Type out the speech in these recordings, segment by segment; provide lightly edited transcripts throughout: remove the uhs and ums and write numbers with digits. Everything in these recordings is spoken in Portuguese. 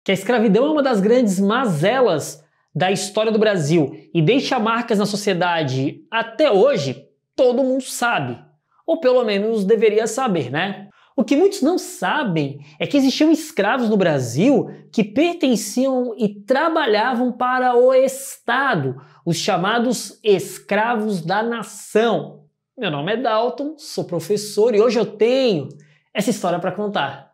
que a escravidão é uma das grandes mazelas da história do Brasil e deixa marcas na sociedade até hoje, todo mundo sabe. Ou pelo menos deveria saber, né? O que muitos não sabem é que existiam escravos no Brasil que pertenciam e trabalhavam para o Estado, os chamados escravos da nação. Meu nome é Dalton, sou professor e hoje eu tenho essa história para contar.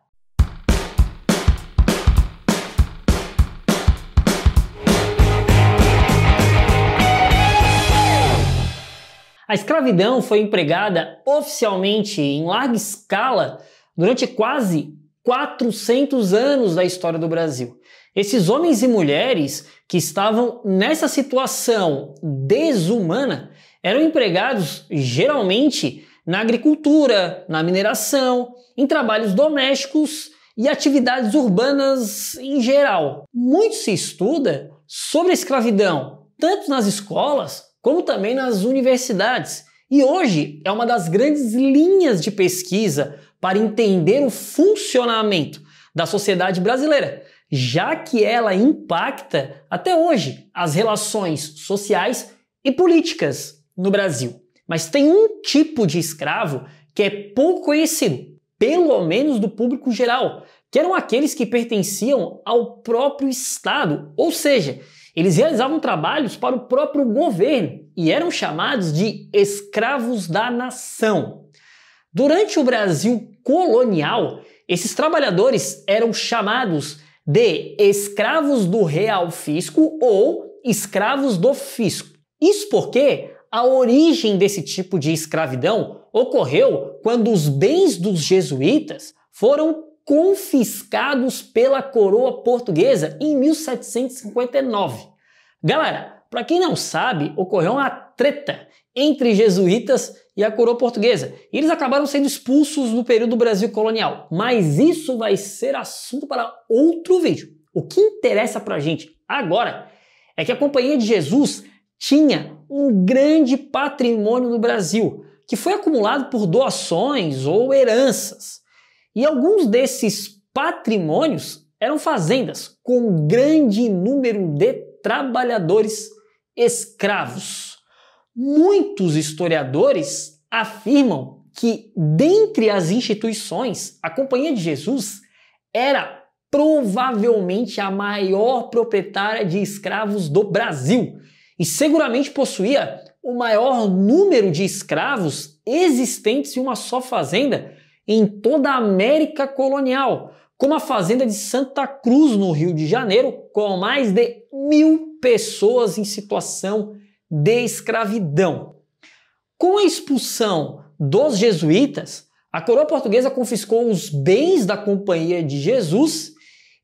A escravidão foi empregada oficialmente em larga escala durante quase 400 anos da história do Brasil. Esses homens e mulheres que estavam nessa situação desumana eram empregados geralmente na agricultura, na mineração, em trabalhos domésticos e atividades urbanas em geral. Muito se estuda sobre a escravidão, tanto nas escolas como também nas universidades. E hoje é uma das grandes linhas de pesquisa para entender o funcionamento da sociedade brasileira, já que ela impacta até hoje as relações sociais e políticas no Brasil. Mas tem um tipo de escravo que é pouco conhecido, pelo menos do público geral, que eram aqueles que pertenciam ao próprio Estado, ou seja, eles realizavam trabalhos para o próprio governo e eram chamados de escravos da nação. Durante o Brasil colonial, esses trabalhadores eram chamados de escravos do real fisco ou escravos do fisco. Isso porque a origem desse tipo de escravidão ocorreu quando os bens dos jesuítas foram confiscados pela coroa portuguesa em 1759. Galera, para quem não sabe, ocorreu uma treta entre jesuítas e a coroa portuguesa. E eles acabaram sendo expulsos no período do Brasil colonial. Mas isso vai ser assunto para outro vídeo. O que interessa para a gente agora é que a Companhia de Jesus tinha um grande patrimônio no Brasil, que foi acumulado por doações ou heranças. E alguns desses patrimônios eram fazendas com grande número de trabalhadores escravos. Muitos historiadores afirmam que, dentre as instituições, a Companhia de Jesus era provavelmente a maior proprietária de escravos do Brasil e seguramente possuía o maior número de escravos existentes em uma só fazenda em toda a América colonial, como a fazenda de Santa Cruz, no Rio de Janeiro, com mais de 1.000 pessoas em situação de escravidão. Com a expulsão dos jesuítas, a coroa portuguesa confiscou os bens da Companhia de Jesus.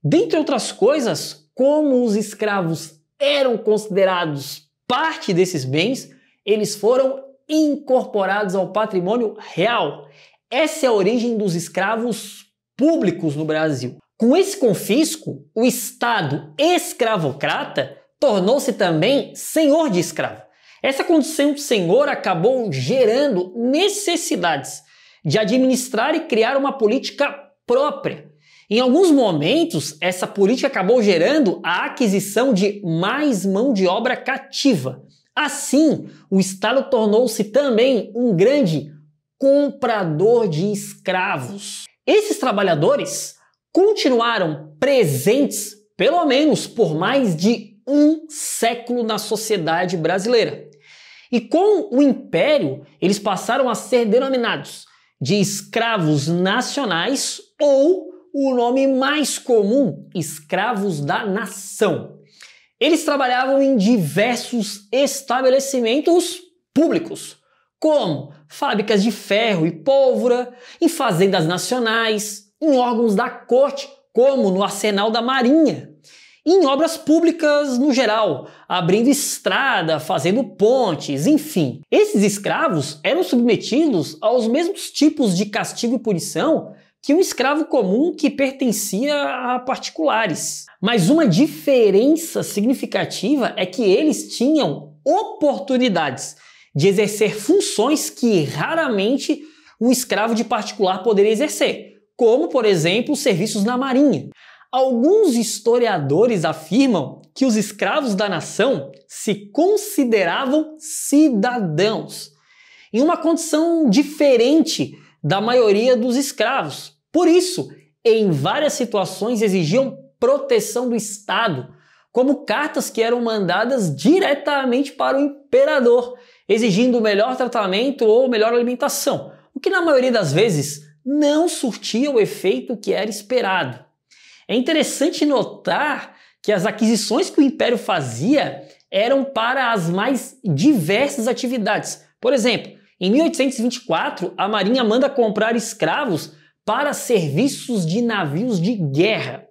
Dentre outras coisas, como os escravos eram considerados parte desses bens, eles foram incorporados ao patrimônio real. Essa é a origem dos escravos públicos no Brasil. Com esse confisco, o Estado escravocrata tornou-se também senhor de escravo. Essa condição de senhor acabou gerando necessidades de administrar e criar uma política própria. Em alguns momentos, essa política acabou gerando a aquisição de mais mão de obra cativa. Assim, o Estado tornou-se também um grande comprador de escravos. Esses trabalhadores continuaram presentes, pelo menos por mais de um século na sociedade brasileira. E com o Império, eles passaram a ser denominados de escravos nacionais ou, o nome mais comum, escravos da nação. Eles trabalhavam em diversos estabelecimentos públicos, como fábricas de ferro e pólvora, em fazendas nacionais, em órgãos da corte, como no arsenal da Marinha, e em obras públicas no geral, abrindo estrada, fazendo pontes, enfim. Esses escravos eram submetidos aos mesmos tipos de castigo e punição que um escravo comum que pertencia a particulares. Mas uma diferença significativa é que eles tinham oportunidades de exercer funções que raramente um escravo de particular poderia exercer, como, por exemplo, serviços na Marinha. Alguns historiadores afirmam que os escravos da nação se consideravam cidadãos, em uma condição diferente da maioria dos escravos. Por isso, em várias situações exigiam proteção do Estado, como cartas que eram mandadas diretamente para o imperador, exigindo melhor tratamento ou melhor alimentação, o que na maioria das vezes não surtia o efeito que era esperado. É interessante notar que as aquisições que o Império fazia eram para as mais diversas atividades. Por exemplo, em 1824, a Marinha manda comprar escravos para serviços de navios de guerra.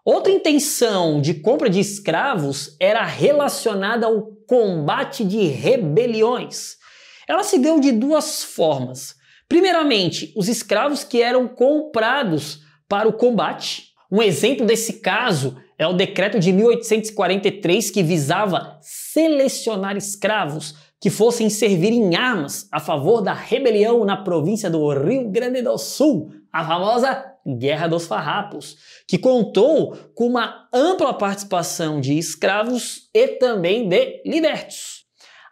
Outra intenção de compra de escravos era relacionada ao combate de rebeliões. Ela se deu de duas formas. Primeiramente, os escravos que eram comprados para o combate. Um exemplo desse caso é o decreto de 1843 que visava selecionar escravos que fossem servir em armas a favor da rebelião na província do Rio Grande do Sul, a famosa Guerra dos Farrapos, que contou com uma ampla participação de escravos e também de libertos.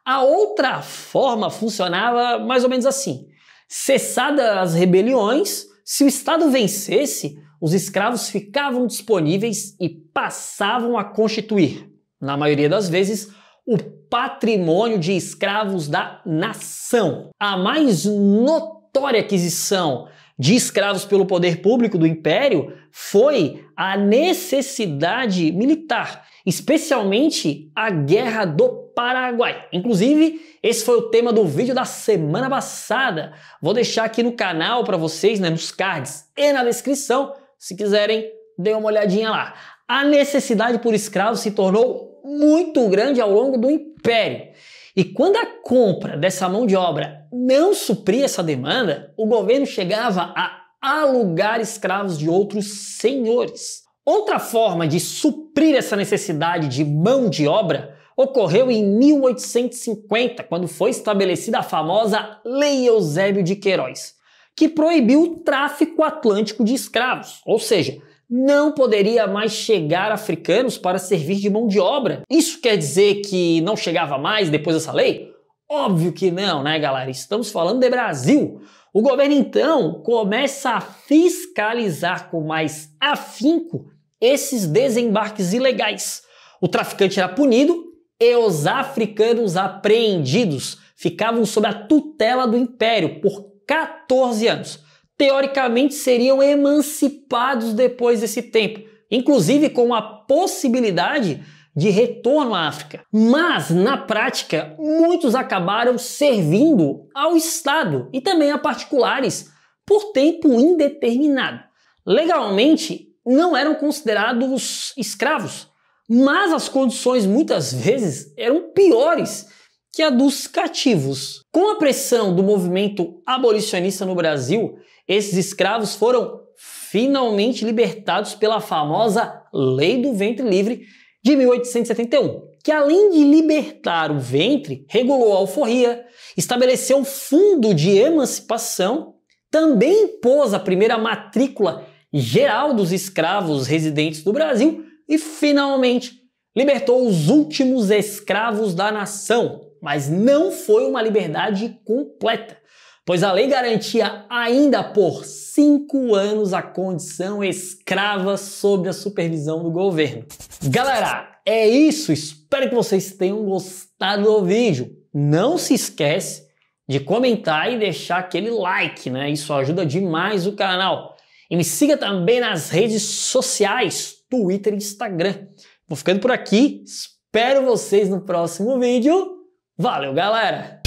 A outra forma funcionava mais ou menos assim. Cessadas as rebeliões, se o Estado vencesse, os escravos ficavam disponíveis e passavam a constituir, na maioria das vezes, o patrimônio de escravos da nação. A mais notória aquisição de escravos pelo poder público do Império foi a necessidade militar, especialmente a Guerra do Paraguai. Inclusive, esse foi o tema do vídeo da semana passada. Vou deixar aqui no canal para vocês, nos cards e na descrição. Se quiserem, dê uma olhadinha lá. A necessidade por escravos se tornou muito grande ao longo do Império. E quando a compra dessa mão de obra não supria essa demanda, o governo chegava a alugar escravos de outros senhores. Outra forma de suprir essa necessidade de mão de obra ocorreu em 1850, quando foi estabelecida a famosa Lei Eusébio de Queiroz, que proibiu o tráfico atlântico de escravos, ou seja, não poderia mais chegar africanos para servir de mão de obra. Isso quer dizer que não chegava mais depois dessa lei? Óbvio que não, né, galera? Estamos falando de Brasil. O governo, então, começa a fiscalizar com mais afinco esses desembarques ilegais. O traficante era punido e os africanos apreendidos ficavam sob a tutela do Império por 14 anos. Teoricamente seriam emancipados depois desse tempo, inclusive com a possibilidade de retorno à África. Mas, na prática, muitos acabaram servindo ao Estado e também a particulares por tempo indeterminado. Legalmente, não eram considerados escravos, mas as condições muitas vezes eram piores que a dos cativos. Com a pressão do movimento abolicionista no Brasil, esses escravos foram finalmente libertados pela famosa Lei do Ventre Livre de 1871, que além de libertar o ventre, regulou a alforria, estabeleceu um fundo de emancipação, também impôs a primeira matrícula geral dos escravos residentes do Brasil e, finalmente, libertou os últimos escravos da nação. Mas não foi uma liberdade completa, pois a lei garantia ainda por 5 anos a condição escrava sob a supervisão do governo. Galera, é isso. Espero que vocês tenham gostado do vídeo. Não se esquece de comentar e deixar aquele like, Isso ajuda demais o canal. E me siga também nas redes sociais, Twitter e Instagram. Vou ficando por aqui. Espero vocês no próximo vídeo. Valeu, galera!